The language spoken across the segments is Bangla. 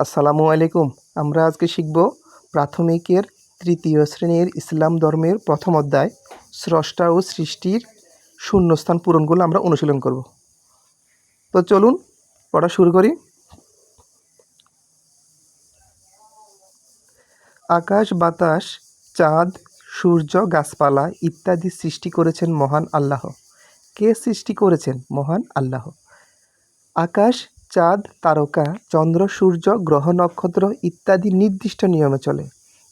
আসসালামু আলাইকুম। আমরা আজকে শিখব প্রাথমিকের তৃতীয় শ্রেণীর ইসলাম ধর্মের প্রথম অধ্যায় স্রষ্টা ও সৃষ্টির শূন্যস্থান পূরণগুলো আমরা অনুশীলন করব। তো চলুন পড়া শুরু করি। আকাশ, বাতাস, চাঁদ, সূর্য, গাছপালা ইত্যাদি সৃষ্টি করেছেন মহান আল্লাহ। কে সৃষ্টি করেছেন? মহান আল্লাহ। আকাশ, চাঁদ, তারকা, চন্দ্র, সূর্য, গ্রহ, নক্ষত্র ইত্যাদি নির্দিষ্ট নিয়মে চলে।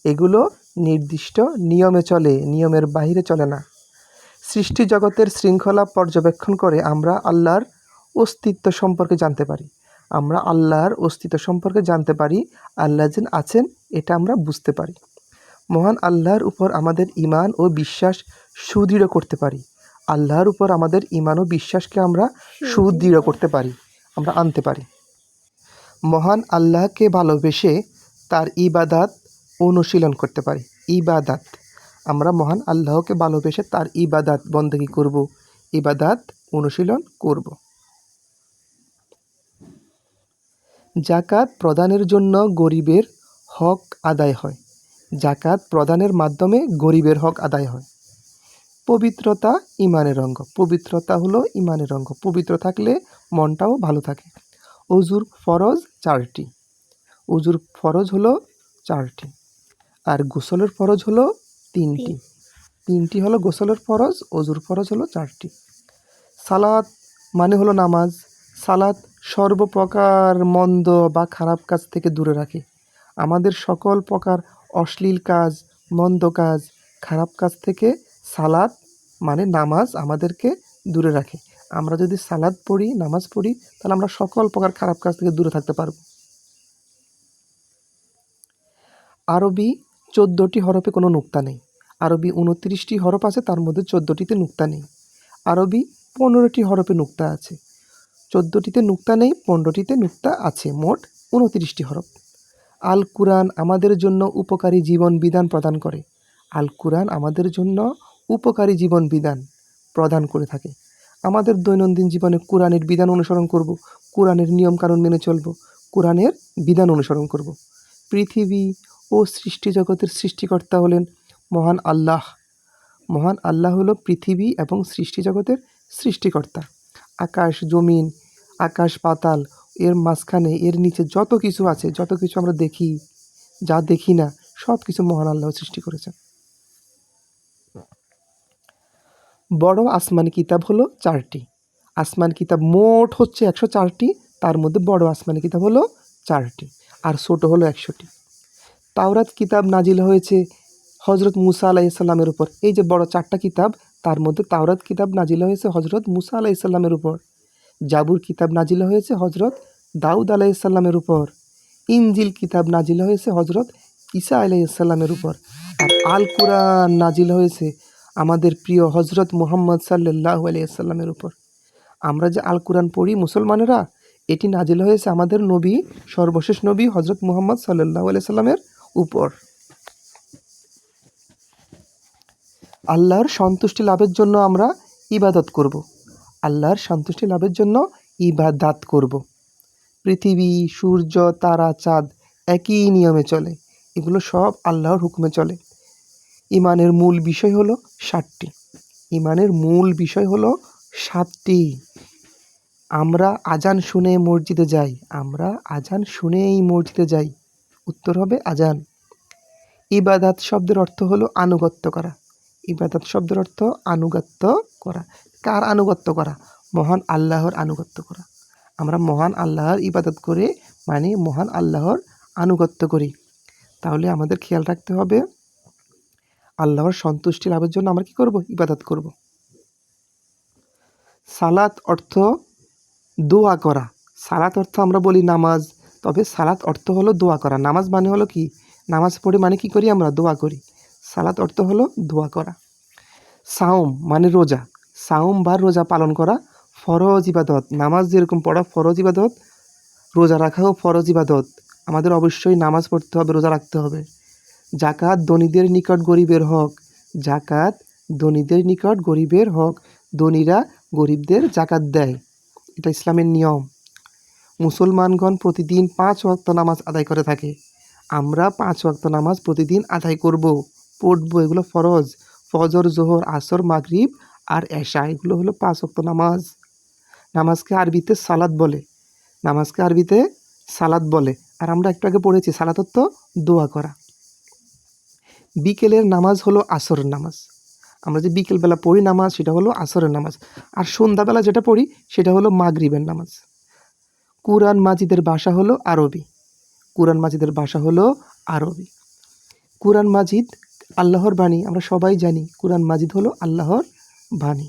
এগুলো নির্দিষ্ট নিয়মে চলে, নিয়মের বাইরে চলে না। সৃষ্টি জগতের শৃঙ্খলা পর্যবেক্ষণ করে আমরা আল্লাহর অস্তিত্ব সম্পর্কে জানতে পারি। আল্লাহ যে আছেন এটা আমরা বুঝতে পারি। মহান আল্লাহর উপর আমাদের ঈমান ও বিশ্বাস সুদৃঢ় করতে পারি। আল্লাহর উপর আমাদের ঈমান ও বিশ্বাসকে আমরা সুদৃঢ় করতে পারি, আমরা আনতে পারি। মহান আল্লাহকে ভালোবেসে তার ইবাদাত অনুশীলন করতে পারি। ইবাদাত, আমরা মহান আল্লাহকে ভালোবেসে তার ইবাদাত বন্দেগী করব, ইবাদাত অনুশীলন করব। জাকাত প্রদানের জন্য গরিবের হক আদায় হয়। জাকাত প্রদানের মাধ্যমে গরিবের হক আদায় হয়। পবিত্রতা ঈমানের অঙ্গ। পবিত্রতা হলো ঈমানের অঙ্গ। পবিত্র থাকলে মনটাও ভালো থাকে। অজুর ফরজ 4টি। অজুর ফরজ হলো 4টি, আর গোসলের ফরজ হলো 3টি। 3টি হলো গোসলের ফরজ, অজুর ফরজ হলো 4টি। সালাত মানে হলো নামাজ। সালাত সর্বপ্রকার মন্দ বা খারাপ কাজ থেকে দূরে রাখে। আমাদের সকল প্রকার অশ্লীল কাজ, মন্দ কাজ, খারাপ কাজ থেকে সালাত মানে নামাজ আমাদেরকে দূরে রাখে। আমরা যদি সালাত পড়ি, নামাজ পড়ি, তাহলে আমরা সকল প্রকার খারাপ কাজ থেকে দূরে থাকতে পারব। আরবি 14টি হরফে কোনো নুক্তা নেই। আরবি 29টি হরফ আছে, তার মধ্যে 14টিতে নুক্তা নেই। আরবি 15টি হরফে নুক্তা আছে। 14টিতে নুক্তা নেই, 15টিতে নুক্তা আছে, মোট 29টি হরফ। আল কুরআন আমাদের জন্য উপকারী জীবন বিধান প্রদান করে। আল কুরআন আমাদের জন্য উপকারী জীবন বিধান প্রদান করে থাকে। আমাদের দৈনন্দিন জীবনে কুরআনের বিধান অনুসরণ করব, কুরআনের নিয়মকানুন মেনে চলব, কুরআনের বিধান অনুসরণ করব। পৃথিবী ও সৃষ্টি জগতের সৃষ্টিকর্তা হলেন মহান আল্লাহ। মহান আল্লাহ হলো পৃথিবী এবং সৃষ্টি জগতের সৃষ্টিকর্তা। আকাশ, জমিন, আকাশ পাতাল, এর মাঝখানে, এর নিচে যত কিছু আছে, যত কিছু আমরা দেখি, যা দেখি না, সব কিছু মহান আল্লাহ সৃষ্টি করেছেন। বড় আসমানি কিতাব হলো 4টি। আসমানি কিতাব মোট হচ্ছে 104টি, তার মধ্যে বড় আসমানি কিতাব হলো 4টি, আর ছোট হলো 100টি। তাওরাত কিতাব নাজিল হয়েছে হজরত মুসা আলাইহিসসালামের উপর। এই যে বড় 4টা কিতাব, তার মধ্যে তাওরাত কিতাব নাজিল হয়েছে হজরত মুসা আলাইহিসসালামের উপর। জাবুর কিতাব নাজিল হয়েছে হজরত দাউদ আলাইহিসসালামের উপর। ইনজিল কিতাব নাজিল হয়েছে হজরত ঈসা আলাইহিসসালামের উপর। আর আল কুরআন নাজিল হয়েছে আমাদের প্রিয় হজরত মুহাম্মদ সাল্লাল্লাহু আলাইহি সাল্লামের উপর। আমরা যে আল কুরআন পড়ি মুসলমানেরা, এটি নাজিল হয়েছে আমাদের নবী, সর্বশেষ নবী হজরত মুহাম্মদ সাল্লাল্লাহু আলাইহি সাল্লামের উপর। আল্লাহর সন্তুষ্টি লাভের জন্য আমরা ইবাদত করব। আল্লাহর সন্তুষ্টি লাভের জন্য ইবাদত করব। পৃথিবী, সূর্য, তারা, চাঁদ একই নিয়মে চলে। এগুলো সব আল্লাহর হুকুমে চলে। ঈমানের মূল বিষয় হলো 7টি। ঈমানের মূল বিষয় হলো 7টি। আমরা আজান শুনে মসজিদে যাই। আমরা আজান শুনেই মসজিদে যাই। উত্তর হবে আজান। ইবাদত শব্দের অর্থ হলো আনুগত্য করা। ইবাদত শব্দের অর্থ আনুগত্য করা। কার আনুগত্য করা? মহান আল্লাহর আনুগত্য করা। আমরা মহান আল্লাহর ইবাদত করে মানে মহান আল্লাহর আনুগত্য করি। তাহলে আমাদের খেয়াল রাখতে হবে, আল্লাহর সন্তুষ্টি লাভের জন্য আমরা কি করব? ইবাদত করব। সালাত অর্থ দোয়া করা। সালাত অর্থ আমরা বলি নামাজ, তবে সালাত অর্থ হলো দোয়া করা। নামাজ মানে হলো কি? নামাজ পড়ে মানে কি করি? আমরা দোয়া করি। সালাত অর্থ হলো দোয়া করা। সাওম মানে রোজা। সাওম বা রোজা পালন করা ফরজ ইবাদত। নামাজ যেরকম পড়া ফরজ ইবাদত, রোজা রাখাও ফরজ ইবাদত। আমাদের অবশ্যই নামাজ পড়তে হবে, রোজা রাখতে হবে। জাকাত ধনীদের নিকট গরিবের হক। জাকাত ধনীদের নিকট গরিবের হক। ধনীরা গরিবদের জাকাত দেয়, এটা ইসলামের নিয়ম। মুসলমানগণ প্রতিদিন 5 ওয়াক্ত নামাজ আদায় করে থাকে। আমরা 5 ওয়াক্ত নামাজ প্রতিদিন আদায় করব, পড়ব। এগুলো ফরজ। ফজর, জোহর, আসর, মাগরিব আর এশা, এগুলো হলো 5 ওয়াক্ত নামাজ। নামাজকে আরবিতে সালাত বলে। নামাজকে আরবিতে সালাত বলে। আর আমরা একটু আগে পড়েছি সালাত অর্থ দোয়া করা। বিকেলের নামাজ হলো আসরের নামাজ। আমরা যে বিকেলবেলা পড়ি নামাজ, সেটা হলো আসরের নামাজ। আর সন্ধ্যাবেলা যেটা পড়ি সেটা হলো মাগরিবের নামাজ। কুরআন মাজিদের ভাষা হলো আরবি। কুরআন মাজিদের ভাষা হলো আরবি। কুরআন মাজিদ আল্লাহর বাণী, আমরা সবাই জানি কুরআন মাজিদ হলো আল্লাহর বাণী।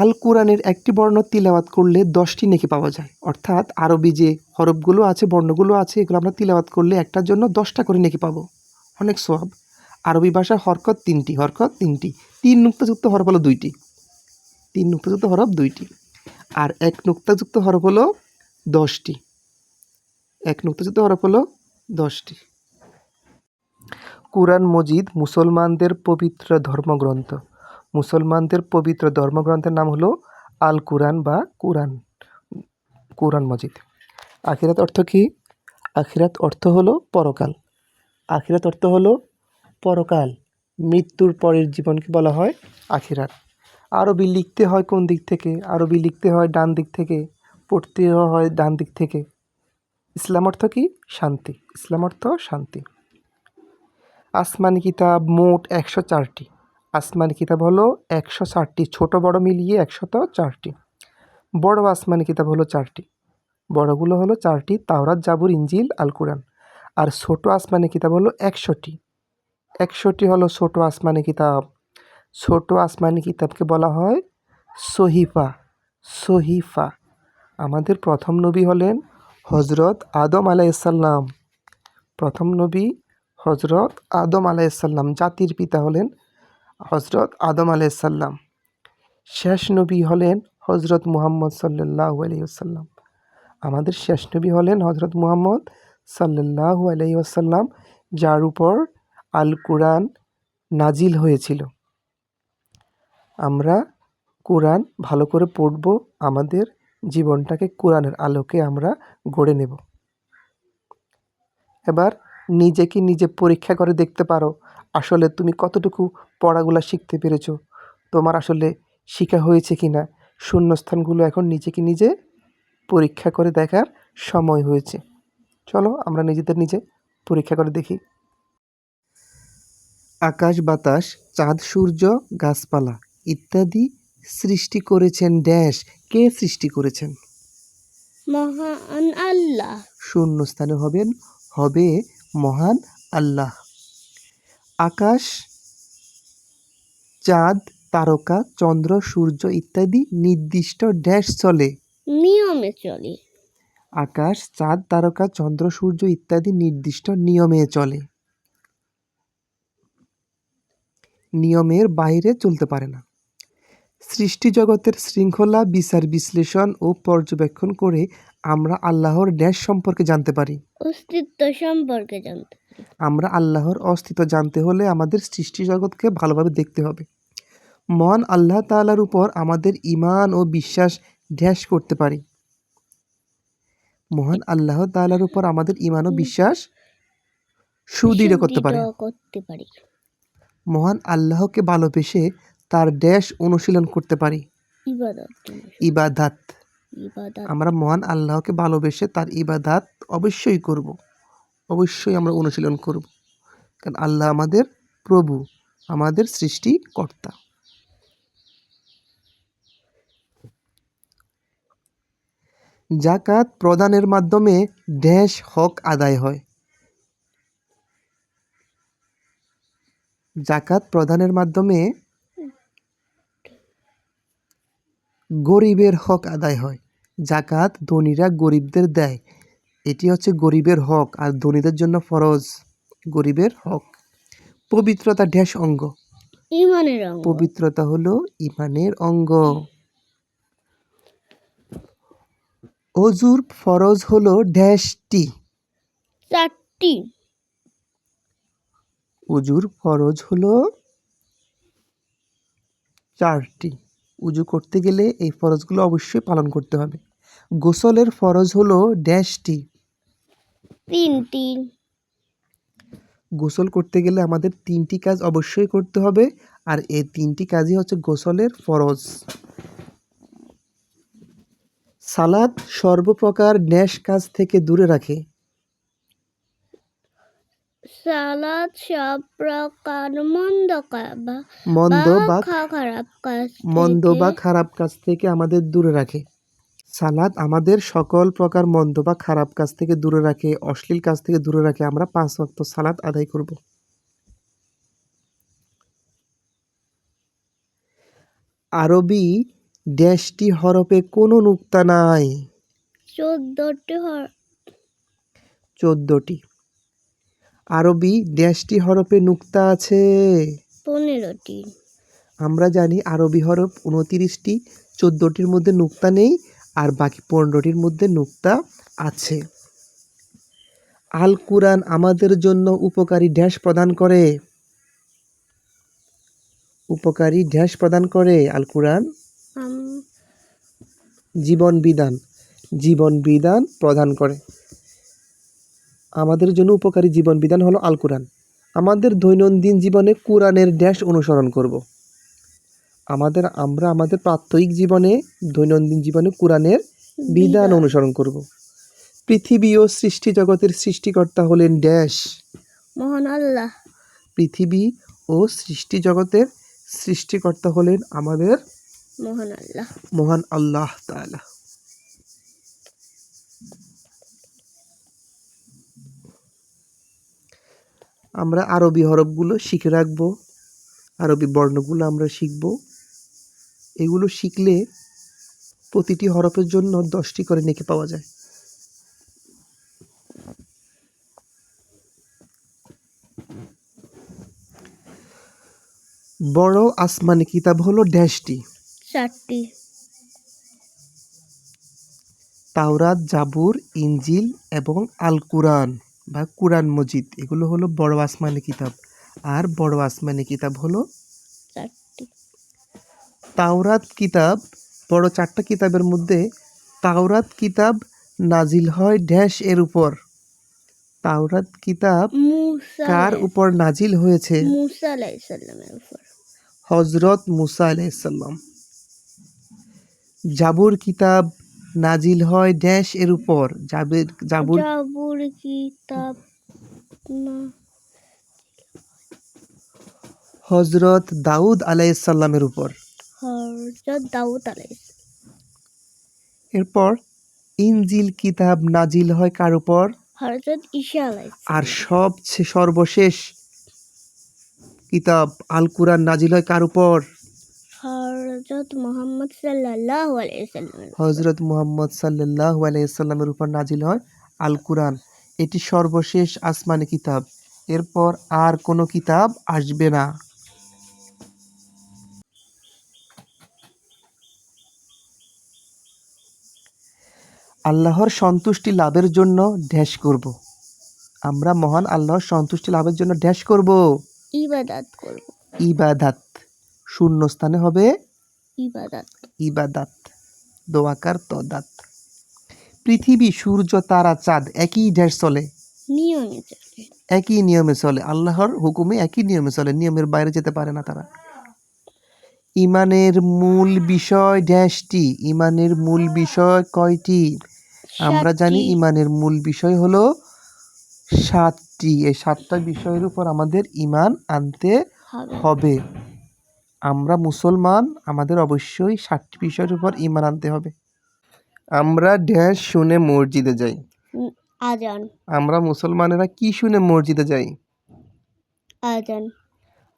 আল কুরআনের একটি বর্ণ তিলাওয়াত করলে 10টি নেকি পাওয়া যায়। অর্থাৎ আরবি যে হরফগুলো আছে, বর্ণগুলো আছে, এগুলো আমরা তিলাওয়াত করলে একটার জন্য 10টা করে নেকি পাবো। অনেক সওয়াব। আরবি ভাষায় হরকত 3টি। হরকত 3টি। 3 নুক্তাযুক্ত হরফ হলো 2টি। 3 নুক্তাযুক্ত হরফ 2টি। আর 1 নুক্তাযুক্ত হরফ হলো 10টি। 1 নুক্তাযুক্ত হরফ হলো 10টি। কুরআন মজিদ মুসলমানদের পবিত্র ধর্মগ্রন্থ। মুসলমানদের পবিত্র ধর্মগ্রন্থের নাম হলো আল কুরআন বা কুরআন মজিদ। আখিরাত অর্থ কি? আখিরাত অর্থ হলো পরকাল। আখিরাত অর্থ হলো পরকাল। মৃত্যুর পরের জীবনকে বলা হয় আখিরাত। আরবি লিখতে হয় কোন দিক থেকে? আরবি লিখতে হয় ডান দিক থেকে, পড়তে হয় ডান দিক থেকে। ইসলাম অর্থ কি? শান্তি। ইসলাম অর্থ শান্তি। আসমানি কিতাব মোট 104টি। আসমানি কিতাব হলো 160টি, ছোট বড় মিলিয়ে 104টি। বড় আসমানি কিতাব হলো 4টি। বড়গুলো হলো 4টি, তাওরাত, জাবুর, ইনজিল, আল কুরআন। আর ছোট আসমানি কিতাব হলো 100টি। 100টি হলো ছোট আসমানি কিতাব। ছোট আসমানি কিতাবকে বলা হয় সহিফা। সহিফা। আমাদের প্রথম নবী হলেন হজরত আদম আলাইহিসসালাম। প্রথম নবী হজরত আদম আলাইহিসসালাম। জাতির পিতা হলেন হজরত আদম আলাইহিসসালাম। শেষ নবী হলেন হজরত মুহাম্মদ সাল্লাল্লাহু আলাইহি ওয়াসাল্লাম। আমাদের শেষ নবী হলেন হজরত মুহাম্মদ সাল্লাল্লাহু আলাইহি ওয়াসাল্লাম, যার উপর আল কুরআন নাজিল হয়েছিল। আমরা কুরআন ভালো করে পড়ব, আমাদের জীবনটাকে কুরআনের আলোকে আমরা গড়ে নেব। এবার নিজেকে নিজে পরীক্ষা করে দেখতে পারো আসলে তুমি কতটুকু পড়াগুলো শিখতে পেরেছো, তোমার আসলে শেখা হয়েছে কি না। শূন্যস্থানগুলো এখন নিজেকে নিজে পরীক্ষা করে দেখার সময় হয়েছে। চলো আমরা নিজেদের নিজে পরীক্ষা করে দেখি। আকাশ, বাতাস, চাঁদ, সূর্য, গাছপালা ইত্যাদি সৃষ্টি করেছেন ড্যাশ। কে সৃষ্টি করেছেন? মহান আল্লাহ। শূন্যস্থানে হবে মহান আল্লাহ। আকাশ, চাঁদ, তারকা, চন্দ্র, সূর্য ইত্যাদি নির্দিষ্ট ড্যাশ চলে। নিয়মে চলে। আকাশ, চাঁদ, তারকা, চন্দ্র, সূর্য ইত্যাদি নির্দিষ্ট নিয়মে চলে। নিয়মের বাইরে চলতে পারে না। সৃষ্টি জগতের শৃঙ্খলা বিচার বিশ্লেষণ ও পর্যবেক্ষণ করে আমরা আল্লাহর ড্যাশ সম্পর্কে জানতে পারি। অস্তিত্ব সম্পর্কে জানতে পারি। আমরা আল্লাহর অস্তিত্ব জানতে হলে আমাদের সৃষ্টি জগৎকে ভালোভাবে দেখতে হবে। মহান আল্লাহ তাআলার উপর আমাদের ঈমান ও বিশ্বাস ড্যাশ করতে পারি। মহান আল্লাহ তাআলার উপর আমাদের ঈমান ও বিশ্বাস সুদৃঢ় করতে পারি। মহান আল্লাহকে ভালোবেসে তার ড্যাশ অনুশীলন করতে পারি। ইবাদাত। আমরা মহান আল্লাহকে ভালোবেসে তার ইবাদাত অবশ্যই করব। অবশ্যই আমরা অনুশীলন করব, কারণ আল্লাহ আমাদের প্রভু, আমাদের সৃষ্টিকর্তা। যাকাত প্রদানের মাধ্যমে ড্যাশ হক আদায় হয়। যাকাত প্রদানের মাধ্যমে গরিবের হক আদায় হয়। যাকাত ধনীরা গরিবদের দেয়, এটি হচ্ছে গরিবের হক, আর ধনীদের জন্য ফরজ। গরিবের হক। পবিত্রতা ড্যাশ অঙ্গ। ঈমানের অঙ্গ। পবিত্রতা হলো ঈমানের অঙ্গ। অজুর ফরজ হলো ড্যাশটি। 4টি। অজুর ফরজ হলো 4টি। উজু করতে গেলে এই ফরজগুলো অবশ্যই পালন করতে হবে। গোসলের ফরজ হলো ড্যাশটি। তিনটি। গোসল করতে গেলে আমাদের তিনটি কাজ অবশ্যই করতে হবে, আর এই তিনটি কাজই হচ্ছে গোসলের ফরজ। সালাত সর্বপ্রকার ন্যাশ কাজ থেকে দূরে রাখে। সালাদ সব প্রকার মন্দ মন্দ বা খারাপ কাজ মন্দ থেকে বা খারাপ কাজ থেকে আমাদের দূরে রাখে। সালাত আমাদের সকল প্রকার মন্দ বা খারাপ কাজ থেকে দূরে রাখে, অশ্লীল কাজ থেকে দূরে রাখে। আমরা 5 ওয়াক্ত সালাত আদায় করব। আরবি ড্যাশটি হরফে কোনো নুক্তা নাই। 14টি 14টি। আরবি ড্যাশটি হরফে নুক্তা আছে। 15টি। আমরা জানি আরবি হরফ 29টি, 14টির মধ্যে নুক্তা নেই, আর বাকি 15টির মধ্যে নুক্তা আছে। আল কুরআন আমাদের জন্য উপকারী ড্যাশ প্রদান করে। উপকারী ড্যাশ প্রদান করে আল কুরআন। জীবন বিধান। জীবন বিধান প্রদান করে। আমাদের জন্য উপকারী জীবন বিধান হলো আল কুরআন। আমাদের দৈনন্দিন জীবনে কুরআনের ড্যাশ অনুসরণ করব। আমরা আমাদের প্রাত্যহিক জীবনে, দৈনন্দিন জীবনে কুরআনের বিধান অনুসরণ করব। পৃথিবী ও সৃষ্টি জগতের সৃষ্টিকর্তা হলেন ড্যাশ। মহান আল্লাহ। পৃথিবী ও সৃষ্টি জগতের সৃষ্টিকর্তা হলেন আমাদের মহান আল্লাহ তাআলা। আমরা আরবি হরফগুলো শিখে রাখব, আরবি বর্ণগুলো আমরা শিখব। এগুলো শিখলে প্রতিটি হরফের জন্য 10টি করে নেকি পাওয়া যায়। বড় আসমানি কিতাব হলো ড্যাশটি। 4টি। তাওরাত, জাবুর, ইনজিল এবং আল কুরআন বা কুরআন মজিদ, এগুলো হলো বড় আসমানি কিতাব। আর বড় আসমানি কিতাব হলো 4টি। তাওরাত কিতাব। বড় 4টা কিতাবের মধ্যে তাওরাত কিতাব নাজিল হয় ড্যাশ এর উপর। তাওরাত কিতাব কার উপর নাজিল হয়েছে? মুসা আলাইহিস সালামের উপর। হযরত মুসা আলাইহিস সালাম। জাবুর কিতাব নাজিল হয় ড্যাশ এর উপর। জাবুর কিতাব হযরত দাউদ আলাইহিস সালামের উপর। হযরত দাউদ আলাইহিস। এরপর ইনজিল কিতাব নাজিল হয় কার উপর? হযরত ঈসা আলাইহিস। আর সর্বশেষ কিতাব আল কুরআন নাজিল হয় কার উপর? হযরত মুহাম্মদ সাল্লাল্লাহু আলাইহি সাল্লাম। হযরত মুহাম্মদ সাল্লাল্লাহু আলাইহি সাল্লামের উপর নাজিল হয় আল কুরআন। এটি সর্বশেষ আসমানি কিতাব। এরপর আর কোনো কিতাব আসবে না। আল্লাহর সন্তুষ্টি লাভের জন্য ড্যাশ করব। আমরা মহান আল্লাহর সন্তুষ্টি লাভের জন্য ড্যাশ করব। ইবাদত করব। ইবাদাত। শূন্যস্থানে হবে ইবাদত। ইবাদাত। দোয়াকার তদাত। পৃথিবী, সূর্য, তারা, চাঁদ একই ড্যাশ চলে। নিয়মে চলে। একই নিয়মে চলে। আল্লাহর হুকুমে একই নিয়মে চলে, নিয়মের বাইরে যেতে পারে না তারা। ইমানের মূল বিষয় ড্যাশটি। ইমানের মূল বিষয় কয়টি? আমরা জানি ইমানের মূল বিষয় হলো 7টি। এই 7টা বিষয়ের উপর আমাদের ইমান আনতে হবে। আমরা মুসলমান, আমাদের অবশ্যই 7টি বিষয়ের উপর ইমান আনতে হবে। আমরা ড্যাশ শুনে মসজিদে যাই। আজান। আমরা মুসলমানেরা কি শুনে মসজিদে যাই? আজান।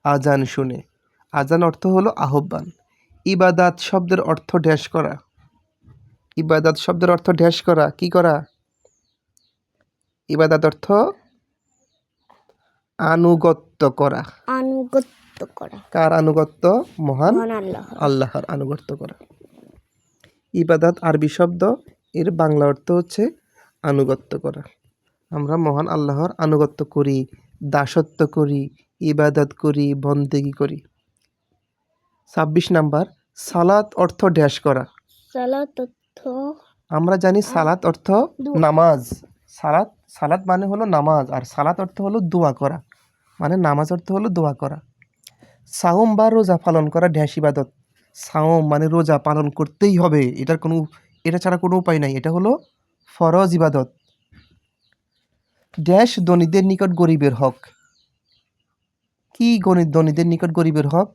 আজান শুনে। আজান অর্থ হলো আহ্বান। ইবাদাত শব্দের অর্থ ড্যাশ করা। ইবাদাত শব্দের অর্থ ড্যাশ করা। কি করা? ইবাদাত অর্থ আনুগত্য করা। আনুগত্য করা। কার আনুগত্য? মহান আল্লাহ। আল্লাহর আনুগত্য করা। ইবাদাত আরবি শব্দ, এর বাংলা অর্থ হচ্ছে আনুগত্য করা। আমরা মহান আল্লাহর আনুগত্য করি, দাসত্ব করি, ইবাদত করি, বন্দেগী করি। 26 নাম্বার, সালাত অর্থ ড্যাশ করা। সালাত অর্থ আমরা জানি সালাত অর্থ দোয়া। নামাজ। সালাত সালাত মানে হলো নামাজ, আর সালাত অর্থ হলো দোয়া করা, মানে নামাজ অর্থ হলো দোয়া করা। সাওম বা রোজা পালন করা ড্যাশ ইবাদত। সাওম মানে রোজা পালন করতেই হবে, এটা ছাড়া কোনো উপায় নাই, এটা হলো ফরজ ইবাদত। ড্যাশ ধনীদের নিকট গরিবের হক। কি গণিত ধনীদের নিকট গরিবের হক?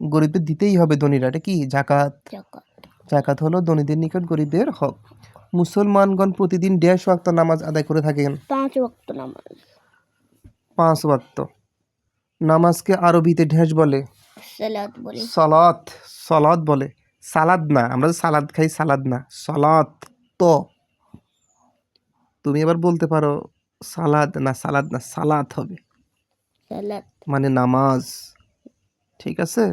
গরিবদের দিতেই হবে ধনীরা, এটা কি? জাকাত। জাকাত। জাকাত হলো ধনীদের নিকট গরিবের হক। মুসলমানগণ প্রতিদিন ড্যাশ ওয়াক্ত নামাজ আদায় করে থাকেন। 5 ওয়াক্ত নামাজ। 5 ওয়াক্ত। নামাজকে আরবিতে ড্যাশ বলে? সালাত বলে। সলাত। সলাত বলে, সালাদ না। আমরা যে সালাদ খাই, সালাদ না, সলাত। তো তুমি এবার বলতে পারো সালাদ না, সালাদ না, সালাত হবে, সালাত। মানে নামাজ। ঠিক আছে,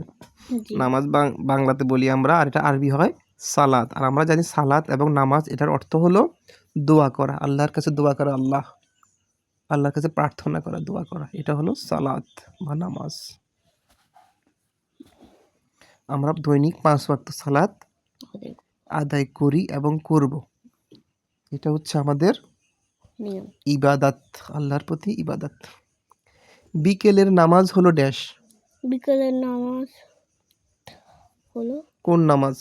জি। নামাজ বাংলাতে বলি আমরা, আর এটা আরবি হয় সালাত। আর আমরা জানি সালাত এবং নামাজ এটার অর্থ হলো দোয়া করা, আল্লাহর কাছে দোয়া করা, আল্লাহর কাছে প্রার্থনা করা, দোয়া করা, এটা হলো সালাত বা নামাজ। আমরা দৈনিক 5 ওয়াক্ত সালাত আদায় করি এবং করব, এটা হচ্ছে আমাদের নিয়ম। ইবাদাত, আল্লাহর প্রতি ইবাদাত। বিকেলের নামাজ হলো ড্যাশ। বিকেলের নামাজ হলো কোন নামাজ?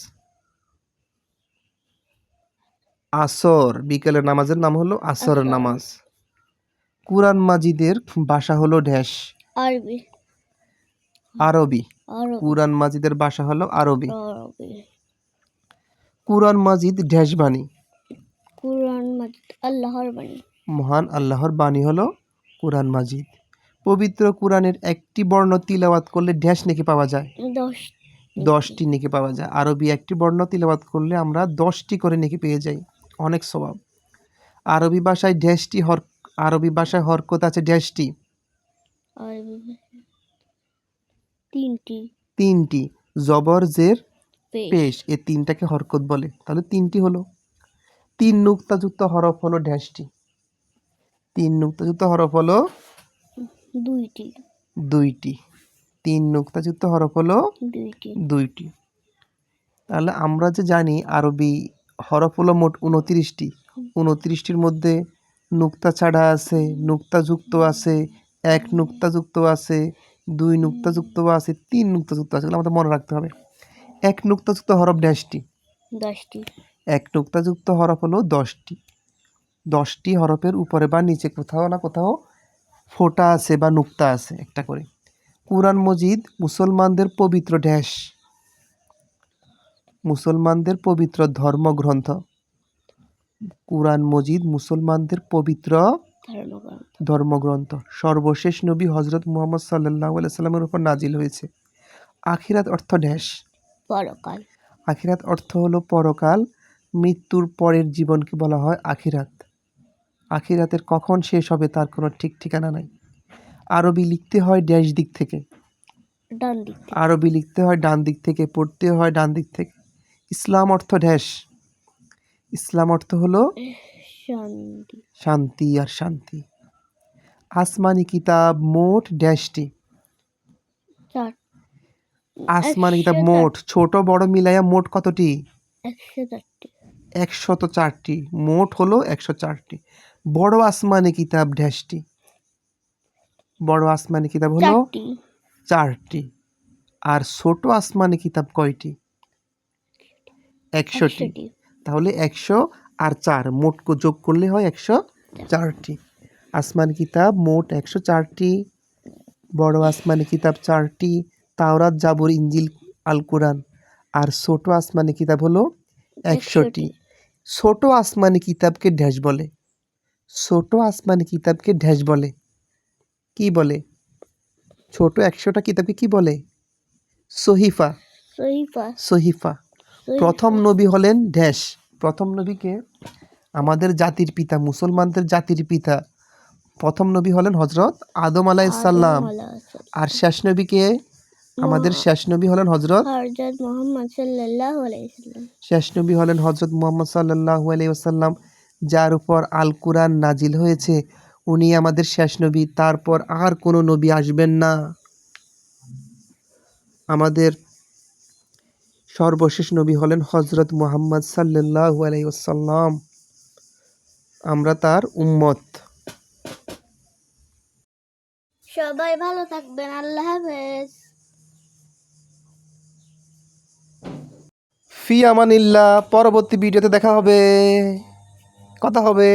আসর। বিকেলের নামাজের নাম হলো আসর আসর। নামাজ। কুরআন মাজিদের ভাষা হলো ড্যাশ। আরবি। আরবি। আরবি। কুরআন মাজিদের ভাষা হলো আরবি। আরবি। কুরআন মাজিদ ড্যাশ বাণী। কুরআন মাজিদ আল্লাহর বাণী। মহান আল্লাহর বাণী হলো কুরআন মাজিদ। পবিত্র কুরআনের একটি বর্ণ তিলাওয়াত করলে ড্যাশ নেকি পাওয়া যায়? 10টি নেকি পাওয়া যায়। আরবি একটি বর্ণ তিলাওয়াত করলে আমরা 10টি করে নেকি পেয়ে যাই, অনেক সওয়াব। আরবি ভাষায় আরবি ভাষায় হরকত আছে ড্যাশটি? আরবি 3টি। জবর জের পেশ। পেশ, এই 3টাকে হরকত বলে, তাহলে 3টি হলো। 3 নুক্তাযুক্ত হরফ হলো ড্যাশটি? 3 নুক্তাযুক্ত হরফ হলো 2টি। 3 নুক্তাযুক্ত হরফ হলো 2টি। তাহলে আমরা যে জানি আরবি হরফ হলো মোট 29টি। 29টির মধ্যে নুক্তা ছাড়া আছে, নুক্তাযুক্ত আছে, 1 নুক্তাযুক্ত আছে, 2 নুক্তাযুক্ত আছে, 3 নুক্তাযুক্ত আছে, এগুলো আমাদের মনে রাখতে হবে। 1 নুক্তাযুক্ত হরফ ড্যাশটি? 10টি। 1 নুক্তাযুক্ত হরফ হলো 10টি। 10টি হরফের উপরে বা নিচে কোথাও না কোথাও ফোঁটা আছে বা নুক্তা আছে একটা করে। কুরআন মজিদ মুসলমানদের পবিত্র ড্যাশ। মুসলমানদের পবিত্র ধর্মগ্রন্থ। কুরআন মজিদ মুসলমানদের পবিত্র ধর্মগ্রন্থ। সর্বশেষ নবী হজরত মুহাম্মদ সাল্লাল্লাহু আলাইহি সাল্লামের উপর নাজিল হয়েছে। আখিরাত অর্থ ড্যাশ। পরকাল। আখিরাত অর্থ হলো পরকাল। মৃত্যুর পরের জীবনকে বলা হয় আখিরাত। আখিরাতের কখন শেষ হবে তার কোনো ঠিক ঠিকানা নাই। আরবি লিখতে হয় ড্যাশ দিক থেকে? ডান দিক থেকে। আরবি লিখতে হয় ডান দিক থেকে, পড়তে হয় ডান দিক থেকে। ইসলাম অর্থ ড্যাশ। ইসলাম অর্থ হলো শান্তি। শান্তি আর শান্তি। আসমানি কিতাব মোট ড্যাশটি? আসমানি কিতাব মোট ছোট বড় মিলাইয়া মোট কতটি? 104টি। 104টি। মোট হলো 104টি। বড় আসমানি কিতাব ড্যাশটি? বড় আসমানি কিতাব হলো 4টি। আর ছোট আসমানি কিতাব কয়টি? 100টি। তাহলে 100 আর 4 মোট যোগ করলে হয় 104টি। আসমানি কিতাব মোট 104টি। বড় আসমানি কিতাব 4টি, তাওরাত জাবুর ইনজিল আল কোরআন। আর ছোট আসমানি কিতাব হলো 100টি। ছোট আসমানি কিতাবকে ড্যাশ বলে? ছোট আসমানি কিতাবকে ড্যাশ বলে? কি বলে? ছোট 100টা কিতাবকে কি বলে? সহিফা। সহিফা। প্রথম নবী হলেন ড্যাশ। প্রথম নবীকে আমাদের জাতির পিতা, মুসলমানদের জাতির পিতা, প্রথম নবী হলেন হজরত আদম আলাইহিস সালাম। আর শেষ নবীকে আমাদের শেষ নবী হলেন হজরত মুহাম্মদ সাল্লাল্লাহু আলাইহি ওয়াসাল্লাম। শেষ নবী হলেন হজরত মুহাম্মদ সাল্লাল্লাহু আলাইহি ওয়াসাল্লাম, যার উপর আল কুরআন নাজিল হয়েছে। উনি আমাদের শেষ নবী, তারপর আর কোনো নবী আসবেন না। আমাদের সর্বশেষ নবী হলেন হজরত মুহাম্মদ সাল্লাল্লাহু আলাইহি ওয়াসাল্লাম। আমরা তার উম্মত। সবাই ভালো থাকবেন, আল্লাহ হাফেজ। ফি আমানিল্লাহ। পরবর্তী ভিডিওতে দেখা হবে, কথা হবে।